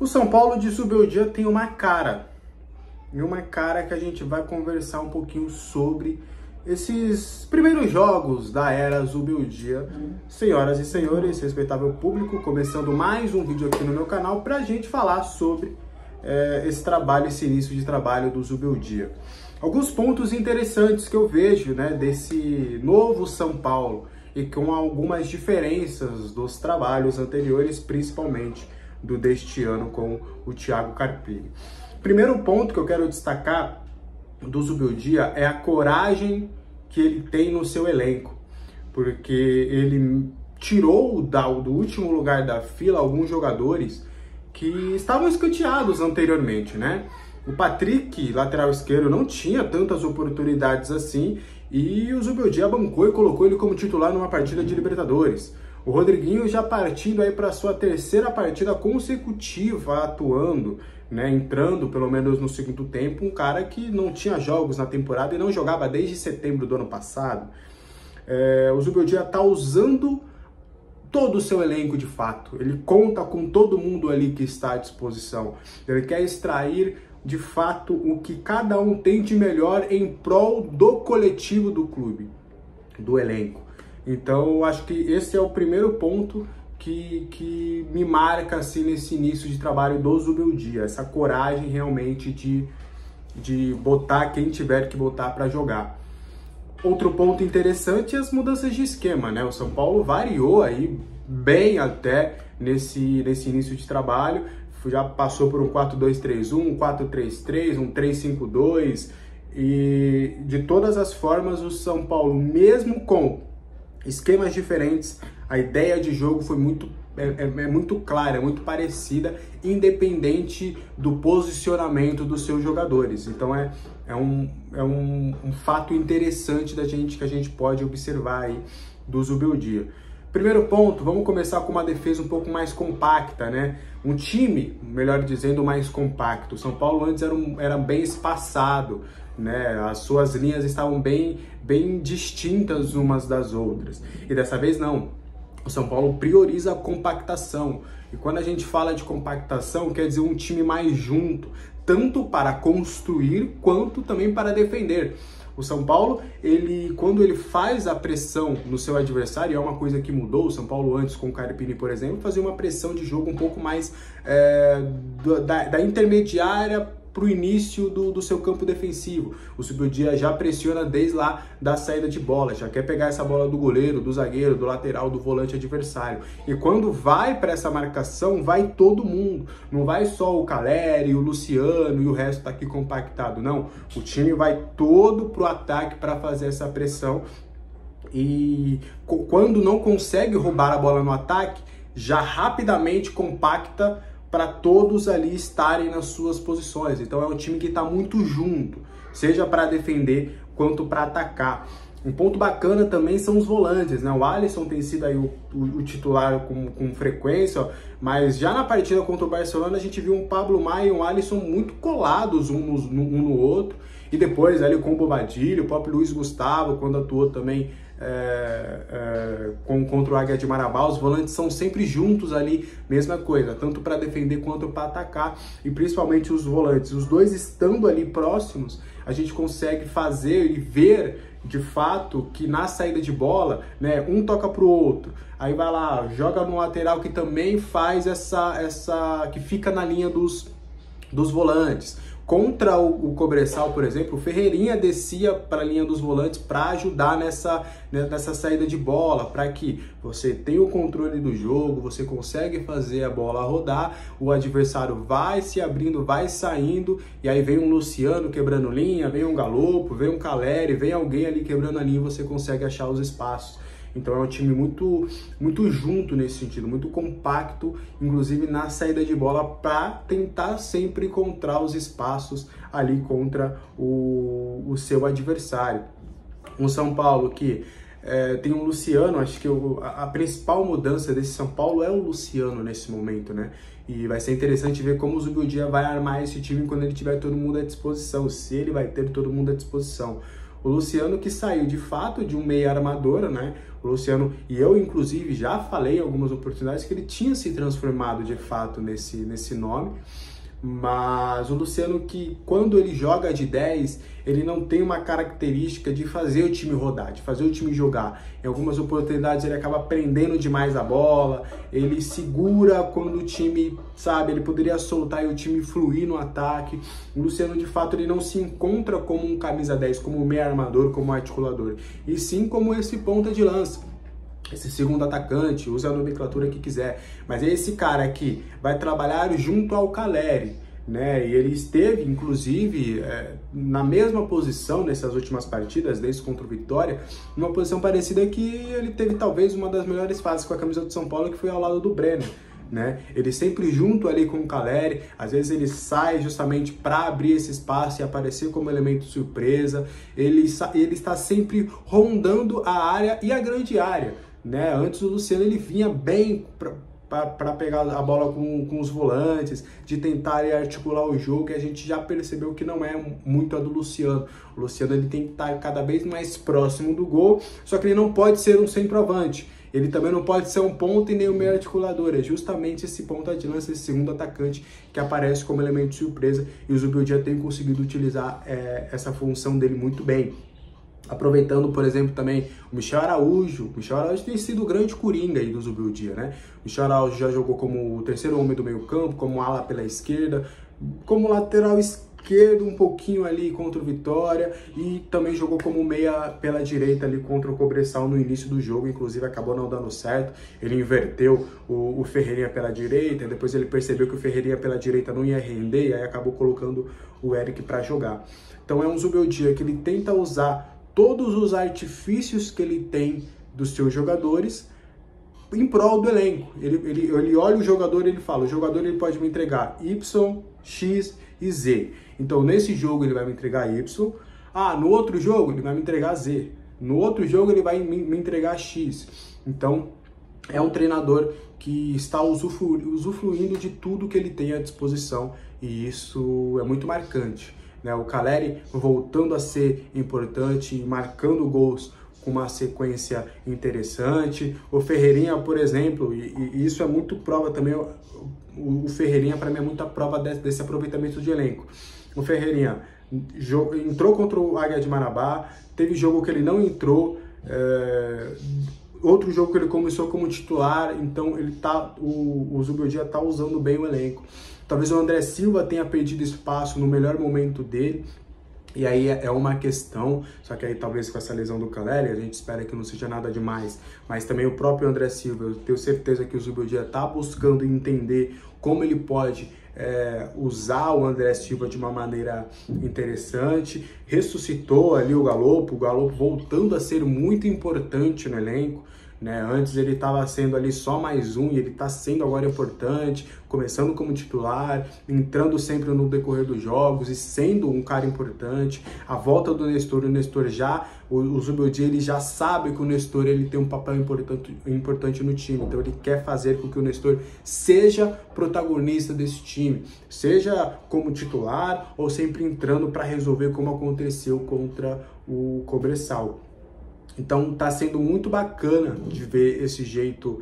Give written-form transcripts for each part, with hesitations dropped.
O São Paulo de Zubeldia tem uma cara. E uma cara que a gente vai conversar um pouquinho sobre esses primeiros jogos da era Zubeldia. Senhoras e senhores, respeitável público, começando mais um vídeo aqui no meu canal para a gente falar sobre esse trabalho, esse início de trabalho do Zubeldia. Alguns pontos interessantes que eu vejo, né, desse novo São Paulo e com algumas diferenças dos trabalhos anteriores, principalmente deste ano com o Thiago Carpini. Primeiro ponto que eu quero destacar do Zubeldia é a coragem que ele tem no seu elenco, porque ele tirou do último lugar da fila alguns jogadores que estavam escanteados anteriormente, né? O Patrick, lateral esquerdo, não tinha tantas oportunidades assim e o Zubeldia bancou e colocou ele como titular numa partida de Libertadores. O Rodriguinho já partindo aí para sua terceira partida consecutiva atuando, né, entrando pelo menos no segundo tempo, um cara que não tinha jogos na temporada e não jogava desde setembro do ano passado. O Zubeldia está usando todo o seu elenco de fato, ele conta com todo mundo ali que está à disposição, ele quer extrair de fato o que cada um tem de melhor em prol do coletivo do clube, do elenco. Então, eu acho que esse é o primeiro ponto que me marca assim, nesse início de trabalho do Zubeldia, essa coragem realmente de botar quem tiver que botar para jogar. Outro ponto interessante é as mudanças de esquema, né? O São Paulo variou aí bem até nesse início de trabalho, já passou por um 4-2-3-1, um 4-3-3, um 3-5-2 e de todas as formas o São Paulo, mesmo com esquemas diferentes, a ideia de jogo foi muito clara, muito parecida, independente do posicionamento dos seus jogadores. Então é um fato interessante que a gente pode observar aí do Zubeldia. Primeiro ponto, vamos começar com uma defesa um pouco mais compacta, né? Um time, melhor dizendo, mais compacto. O São Paulo antes era bem espaçado, né? As suas linhas estavam bem distintas umas das outras. E dessa vez não. O São Paulo prioriza a compactação. E quando a gente fala de compactação, quer dizer um time mais junto, tanto para construir quanto também para defender. O São Paulo, quando ele faz a pressão no seu adversário, é uma coisa que mudou. O São Paulo antes, com o Carpini, por exemplo, fazia uma pressão de jogo um pouco mais da intermediária para o início do seu campo defensivo. O Zubeldia já pressiona desde lá da saída de bola, já quer pegar essa bola do goleiro, do zagueiro, do lateral, do volante adversário. E quando vai para essa marcação, vai todo mundo. Não vai só o Caleri, o Luciano e o resto tá aqui compactado, não. O time vai todo pro ataque para fazer essa pressão. E quando não consegue roubar a bola no ataque, já rapidamente compacta para todos ali estarem nas suas posições. Então é um time que está muito junto, seja para defender quanto para atacar. Um ponto bacana também são os volantes, né? O Alisson tem sido aí o titular com frequência, mas já na partida contra o Barcelona a gente viu um Pablo Maia e um Alisson muito colados um no outro, e depois ali com o Bobadilha, o próprio Luiz Gustavo, quando atuou também contra o Águia de Marabá, os volantes são sempre juntos ali, mesma coisa, tanto para defender quanto para atacar, e principalmente os volantes, os dois estando ali próximos, a gente consegue fazer e ver de fato que na saída de bola, né, um toca pro outro, aí vai lá, joga no lateral que também faz que fica na linha dos volantes. Contra o Cobressal, por exemplo, o Ferreirinha descia para a linha dos volantes para ajudar nessa saída de bola, para que você tenha o controle do jogo, você consegue fazer a bola rodar, o adversário vai se abrindo, vai saindo, e aí vem um Luciano quebrando linha, vem um Galopo, vem um Caleri, vem alguém ali quebrando a linha e você consegue achar os espaços. Então é um time muito junto nesse sentido, muito compacto, inclusive na saída de bola, para tentar sempre encontrar os espaços ali contra o seu adversário. Um São Paulo que tem um Luciano, acho que a principal mudança desse São Paulo é o Luciano nesse momento, né? E vai ser interessante ver como o Zubeldia vai armar esse time quando ele tiver todo mundo à disposição, se ele vai ter todo mundo à disposição. O Luciano que saiu de fato de um meia armador, né? O Luciano, e eu inclusive já falei em algumas oportunidades que ele tinha se transformado de fato nesse nome, mas o Luciano que quando ele joga de 10, ele não tem uma característica de fazer o time rodar, de fazer o time jogar. Em algumas oportunidades ele acaba prendendo demais a bola, ele segura quando o time, sabe, ele poderia soltar e o time fluir no ataque. O Luciano de fato ele não se encontra como um camisa 10, como um meio armador, como um articulador, e sim como esse ponta de lança, esse segundo atacante, usa a nomenclatura que quiser, mas é esse cara que vai trabalhar junto ao Caleri, né? E ele esteve, inclusive, na mesma posição nessas últimas partidas, desde contra o Vitória, numa posição parecida que ele teve talvez uma das melhores fases com a camisa do São Paulo, que foi ao lado do Brenner. Né? Ele sempre junto ali com o Caleri, às vezes ele sai justamente para abrir esse espaço e aparecer como elemento surpresa, ele está sempre rondando a área e a grande área, né? Antes o Luciano ele vinha bem para pegar a bola com os volantes, de tentar articular o jogo, e a gente já percebeu que não é muito a do Luciano. O Luciano ele tem que estar cada vez mais próximo do gol, só que ele não pode ser um centroavante. Ele também não pode ser um ponta e nem um meio articulador, é justamente esse ponta de lança, esse segundo atacante que aparece como elemento de surpresa, e o Zubeldia tem conseguido utilizar essa função dele muito bem. Aproveitando, por exemplo, também o Michel Araújo. O Michel Araújo tem sido o grande coringa aí do Zubeldia, né? O Michel Araújo já jogou como o terceiro homem do meio campo, como ala pela esquerda, como lateral esquerdo um pouquinho ali contra o Vitória, e também jogou como meia pela direita ali contra o Cobressal no início do jogo, inclusive acabou não dando certo. Ele inverteu o Ferreirinha pela direita, depois ele percebeu que o Ferreirinha pela direita não ia render, e aí acabou colocando o Eric para jogar. Então é um Zubeldia que ele tenta usar todos os artifícios que ele tem dos seus jogadores em prol do elenco. Ele olha o jogador e ele fala, o jogador ele pode me entregar Y, X e Z. Então nesse jogo ele vai me entregar Y, no outro jogo ele vai me entregar Z, no outro jogo ele vai me entregar X. Então é um treinador que está usufruindo de tudo que ele tem à disposição, e isso é muito marcante. O Caleri voltando a ser importante, marcando gols com uma sequência interessante. O Ferreirinha, por exemplo, e isso é muito prova também, o Ferreirinha para mim é muita prova desse aproveitamento de elenco. O Ferreirinha entrou contra o Águia de Marabá, teve jogo que ele não entrou, outro jogo que ele começou como titular, então o Zubeldia está usando bem o elenco. Talvez o André Silva tenha perdido espaço no melhor momento dele, e aí é uma questão, só que aí talvez com essa lesão do Caleri, a gente espera que não seja nada demais, mas também o próprio André Silva, eu tenho certeza que o Zubeldia está buscando entender como ele pode usar o André Silva de uma maneira interessante. Ressuscitou ali o Galopo voltando a ser muito importante no elenco, né? Antes ele estava sendo ali só mais um, e ele está sendo agora importante, começando como titular, entrando sempre no decorrer dos jogos e sendo um cara importante. A volta do Nestor, o Zubeldia ele já sabe que o Nestor ele tem um papel importante no time, então ele quer fazer com que o Nestor seja protagonista desse time, seja como titular ou sempre entrando para resolver, como aconteceu contra o Cobressal. Então tá sendo muito bacana de ver esse jeito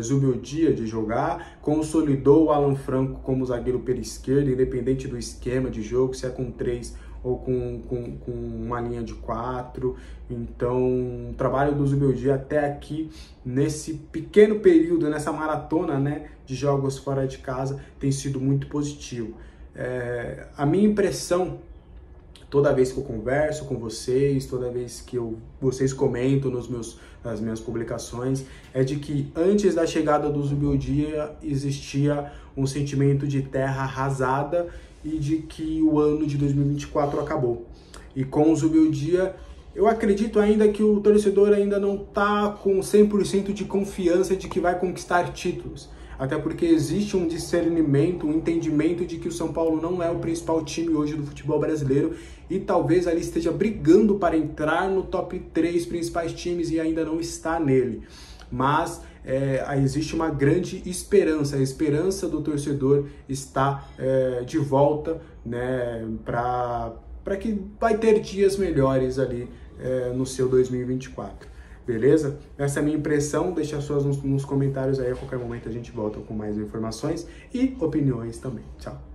Zubeldia de jogar. Consolidou o Alan Franco como zagueiro pela esquerda, independente do esquema de jogo, se é com 3 ou com uma linha de 4. Então o trabalho do Zubeldia até aqui, nesse pequeno período, nessa maratona, né, de jogos fora de casa, tem sido muito positivo. A minha impressão, toda vez que eu converso com vocês, toda vez que vocês comentam nas minhas publicações, é de que antes da chegada do Zubeldia existia um sentimento de terra arrasada e de que o ano de 2024 acabou. E com o Zubeldia, eu acredito ainda que o torcedor ainda não está com 100% de confiança de que vai conquistar títulos. Até porque existe um discernimento, um entendimento de que o São Paulo não é o principal time hoje do futebol brasileiro, e talvez ali esteja brigando para entrar no top 3 principais times e ainda não está nele. Mas existe uma grande esperança, a esperança do torcedor está de volta, né, para que vai ter dias melhores ali no seu 2024. Beleza? Essa é a minha impressão, deixa as suas nos comentários aí, a qualquer momento a gente volta com mais informações e opiniões também. Tchau!